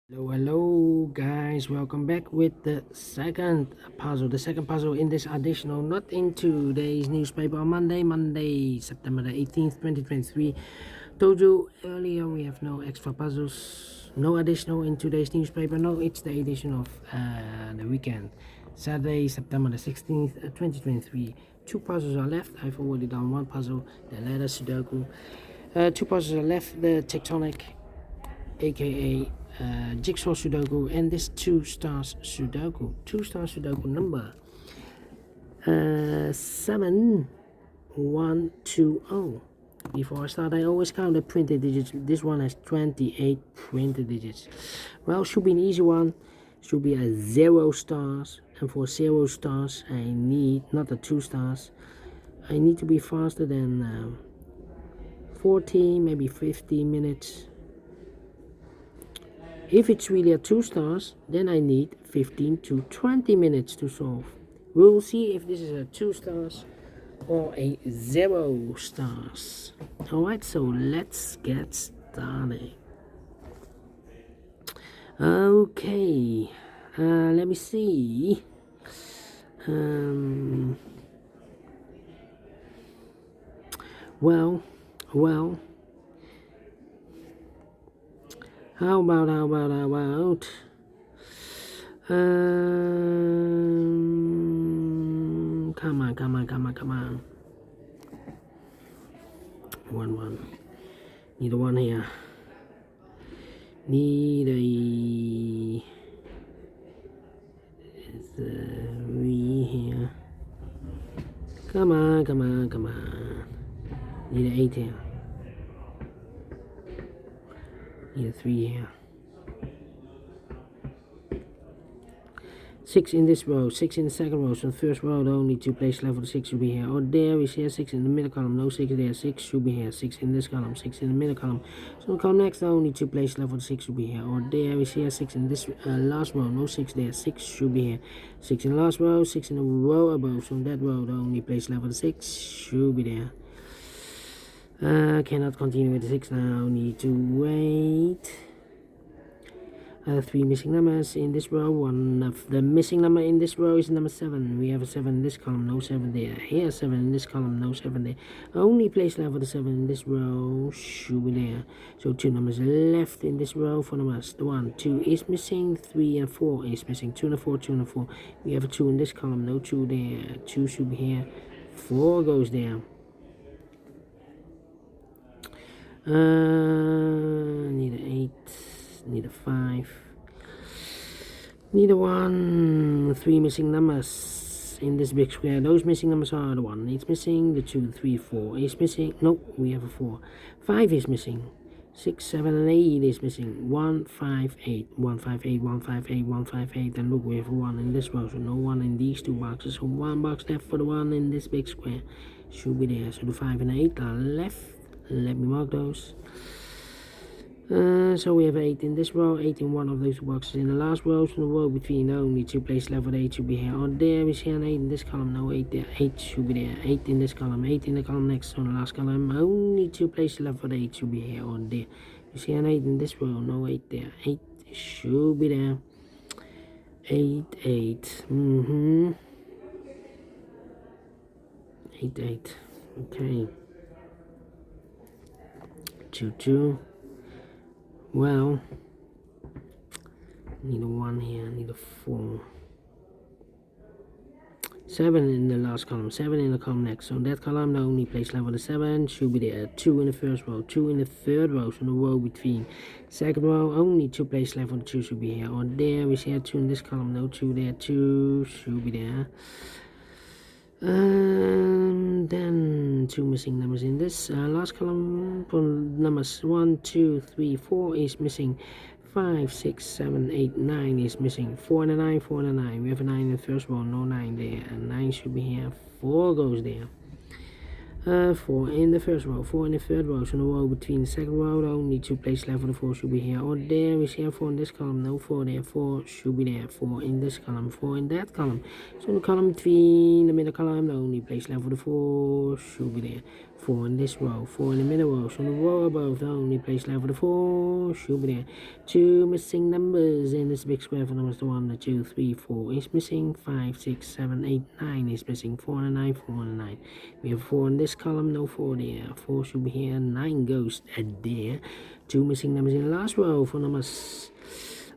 Hello guys, welcome back with the second puzzle in this additional, not in today's newspaper on Monday, September the 18th, 2023. Told you earlier we have no extra puzzles, no additional in today's newspaper. No, it's the edition of the weekend, Saturday, September the 16th, 2023. Two puzzles are left. I've already done one puzzle, the letter Sudoku. Two puzzles are left, the tectonic, aka Jigsaw Sudoku, and this Two Stars Sudoku. Two Stars Sudoku number 7120. Before I start, I always count the printed digits. This one has 28 printed digits. Well, should be an easy one. Should be a 0 stars, and for 0 stars, I need not the 2 stars. I need to be faster than 40, maybe 50 minutes. If it's really a 2 stars, then I need 15 to 20 minutes to solve. We'll see if this is a 2 stars or a 0 stars. Alright, so let's get started. Okay, let me see. Well. How about come on. One. Need a 1 here. Need a 3 here. Come on. Need a 8 here. Need a 3 here. 6 in this row, 6 in the second row. So the first row, the only 2 places left for the 6 should be here. Or there we see 6 in the middle column, no 6 there, 6 should be here. 6 in this column, 6 in the middle column. So the column next, the only 2 places left for the 6 should be here. Or there we see 6 in this last row, no 6 there, 6 should be here. 6 in the last row, 6 in the row above. So in that row, the only place left for the 6 should be there. Cannot continue with the 6 now, need to wait. 3 missing numbers in this row. One of the missing number in this row is number 7. We have a 7 in this column, no 7 there. Here 7 in this column, no 7 there. Only place left for the 7 in this row should be there. So 2 numbers left in this row for numbers. The 1, 2 is missing, 3 and 4 is missing. 2 and a 4, 2 and a 4. We have a 2 in this column, no 2 there. 2 should be here, 4 goes there. Need an 8, need a 5, need a 1. 3 missing numbers in this big square. Those missing numbers are the 1 it's missing, the 2, 3, 4 is missing. Nope, we have a 4. 5 is missing. 6, 7, and 8 is missing. 1, 5, 8. 1, 5, 8, 1, 5, 8, 1, 5, 8. And look, we have a 1 in this row, so no 1 in these 2 boxes. So 1 box left for the 1 in this big square should be there. So the 5 and 8 are left. Let me mark those. So we have 8 in this row, 8 in one of those boxes in the last row. So the row between the only 2 places left for the 8 should be here. Or there we see an 8 in this column, no 8 there. 8 should be there. 8 in this column, 8 in the column next. So the last column, only 2 places left for the 8 should be here. Or there. You see an 8 in this row, no 8 there. 8 should be there. 8. 8. Okay. 2. Well, need a 1 here, need a 4. 7 in the last column, 7 in the column next. So that column, the only place left for the 7 should be there. 2 in the first row, 2 in the third row. So the row between second row, only 2 places left for the 2 should be here. Or there we see a 2 in this column, no 2 there, 2 should be there. Then 2 missing numbers in this last column. For numbers 1, 2, 3, 4 is missing. 5, 6, 7, 8, 9 is missing. 4 and a 9, 4 and a 9. We have a 9 in the first row, no 9 there. And 9 should be here. 4 goes there. 4 in the first row, 4 in the third row. So the row between the second row, the only 2 places left for the 4 should be here. Or there we see a 4 in this column, no 4 there. 4 should be there. 4 in this column, 4 in that column. So the column between the middle column, the only place left for the 4 should be there. 4 in this row, 4 in the middle row, so the row above, the only place left for the 4 should be there. 2 missing numbers in this big square for numbers, the 1, the 2, 3, 4 is missing, 5, 6, 7, 8, 9 is missing, 4 and a 9, 4 and a 9. We have 4 in this column, no 4 there, 4 should be here, 9 goes there. 2 missing numbers in the last row for numbers,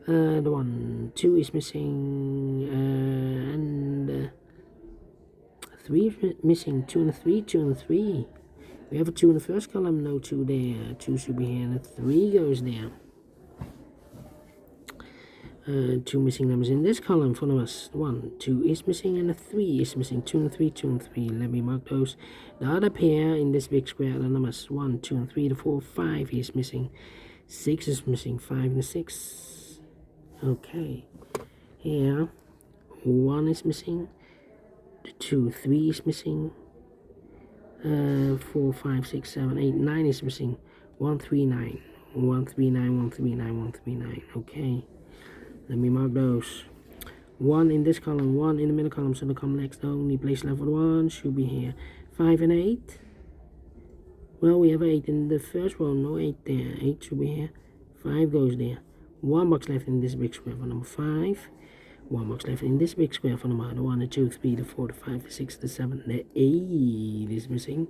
the 1, 2 is missing, and 3 is missing, 2 and a 3, 2 and a 3. We have a 2 in the first column, no 2 there. 2 should be here, and a 3 goes there. 2 missing numbers in this column for us. 1, 2 is missing, and a 3 is missing. 2 and 3, 2 and 3. Let me mark those. The other pair in this big square, the numbers 1, 2, and 3, the 4, 5 is missing. 6 is missing, 5 and a 6. Okay. Here, 1 is missing. The 2, 3 is missing. 4, 5, 6, 7, 8, 9 is missing. 1, 3, 9. 1, 3, 9, 1, 3, 9, 1, 3, 9. Okay. Let me mark those. 1 in this column, 1 in the middle column, so the column next, the only place left for the 1 should be here. 5 and 8. Well, we have 8 in the first row, no 8 there. 8 should be here. 5 goes there. 1 box left in this big square for number 5. 1 box left in this big square for number 1, the 2, 3, the 4, the 5, the 6, the 7, the 8 is missing.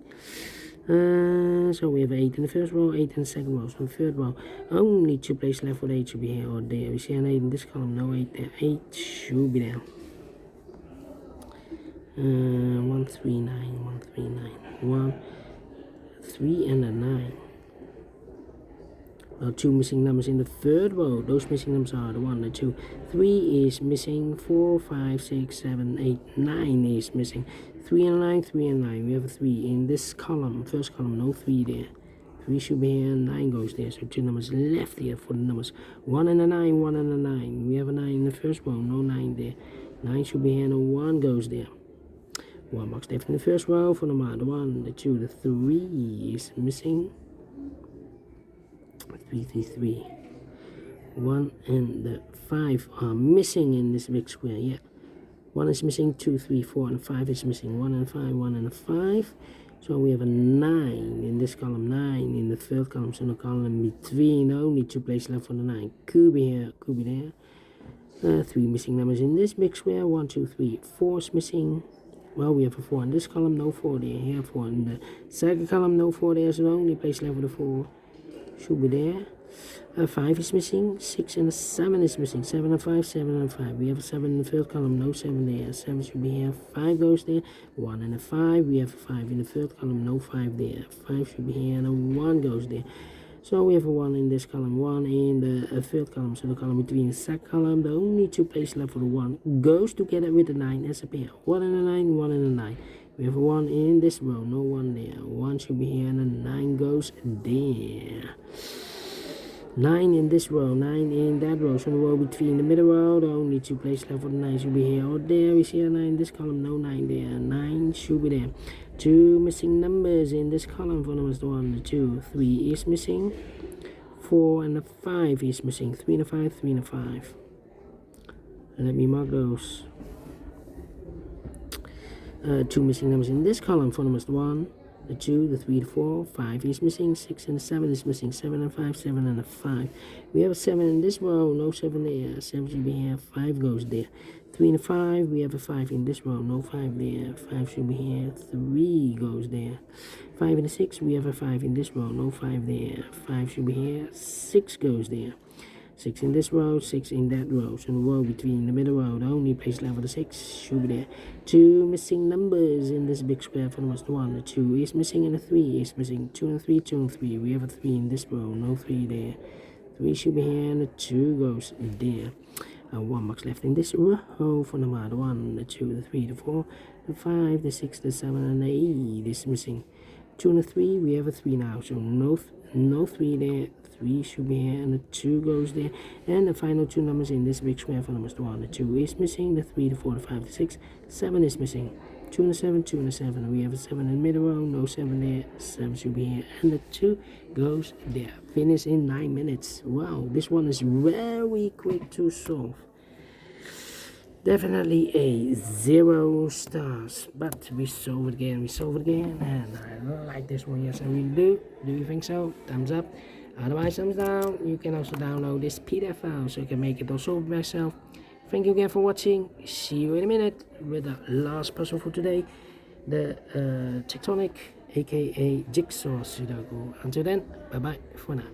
So we have 8 in the first row, 8 in the second row. So the third row, only 2 places left for the 8 should be here or there. We see an 8 in this column, no 8 there. 8 should be there. 1, 3, 9, 1, 3, 9. 1, 3, and a 9. Well, 2 missing numbers in the third row. Those missing numbers are the 1, the 2, 3 is missing, 4, 5, 6, 7, 8, 9 is missing. 3 and 9, 3 and 9. We have a 3 in this column. First column, no 3 there. 3 should be here, 9 goes there. So 2 numbers left here for the numbers 1 and a 9, 1 and a 9. We have a 9 in the first row, no 9 there. 9 should be here, and a 1 goes there. 1 box left in the first row for number the 1, the 2, the 3 is missing. 3, 3, 3. 1 and the 5 are missing in this big square. Yeah. 1 is missing, 2, 3, 4, and 5 is missing. 1 and 5, 1 and 5. So we have a 9 in this column, 9 in the third column. So the column between, only 2 places left for the 9. Could be here, could be there. 3 missing numbers in this big square. 1, 2, 3, 4 is missing. Well, we have a 4 in this column, no 4 there. Here, 4 in the second column, no 4 there. So the only place left for the 4 should be there. 5 is missing, 6 and a 7 is missing, 7 and 5, 7 and 5. We have a 7 in the third column, no 7 there. 7 should be here, 5 goes there. 1 and a 5, we have a 5 in the third column, no 5 there. 5 should be here, and a 1 goes there. So we have a 1 in this column, 1 in the third column. So the column between the second column, the only 2 places left for the 1 goes together with the 9 as a pair. 1 and a 9, 1 and a 9. We have a 1 in this row, no 1 there. 1 should be here, and a 9 goes there. 9 in this row, 9 in that row. So the row between the middle row, the only 2 places left for the 9 should be here or there. We see a 9 in this column, no 9 there. 9 should be there. 2 missing numbers in this column for numbers 1, the 2, 3 is missing. 4 and a 5 is missing. 3 and a 5, 3 and a 5. Let me mark those. 2 missing numbers in this column for numbers 1, the 2, the 3, the 4, 5 is missing, 6 and 7 is missing, 7 and 5, 7 and a 5. We have a 7 in this row, no 7 there, 7 should be here, 5 goes there. 3 and a 5, we have a 5 in this row, no 5 there, 5 should be here, 3 goes there. 5 and a 6, we have a 5 in this row, no 5 there, 5 should be here, 6 goes there. 6 in this row, 6 in that row. So the row between the middle row, the only place left for the 6 should be there. 2 missing numbers in this big square for the 1. The 2 is missing and the 3 is missing. 2 and 3, 2 and 3. We have a 3 in this row, no 3 there. 3 should be here and the 2 goes there. 1 box left in this row for number 1, the 2, the 3, the 4, the 5, the 6, the 7, and the 8 is missing. 2 and a 3, we have a 3 now, so no 3 there. 3 should be here, and the 2 goes there. And the final 2 numbers in this big square for numbers 1, the 2 is missing, the 3, the 4, the 5, the 6, 7 is missing. 2 and a 7, 2 and a 7. We have a 7 in the middle row, no 7 there. 7 should be here, and the 2 goes there. Finish in 9 minutes. Wow, this one is very quick to solve. Definitely a 0 stars, but we solved again, and I like this one. Yes, I really do. Do you think so? Thumbs up. Otherwise, thumbs down. You can also download this PDF file so you can make it also myself. Thank you again for watching. See you in a minute with the last puzzle for today, the tectonic, aka Jigsaw Sudoku. Until then, bye bye for now.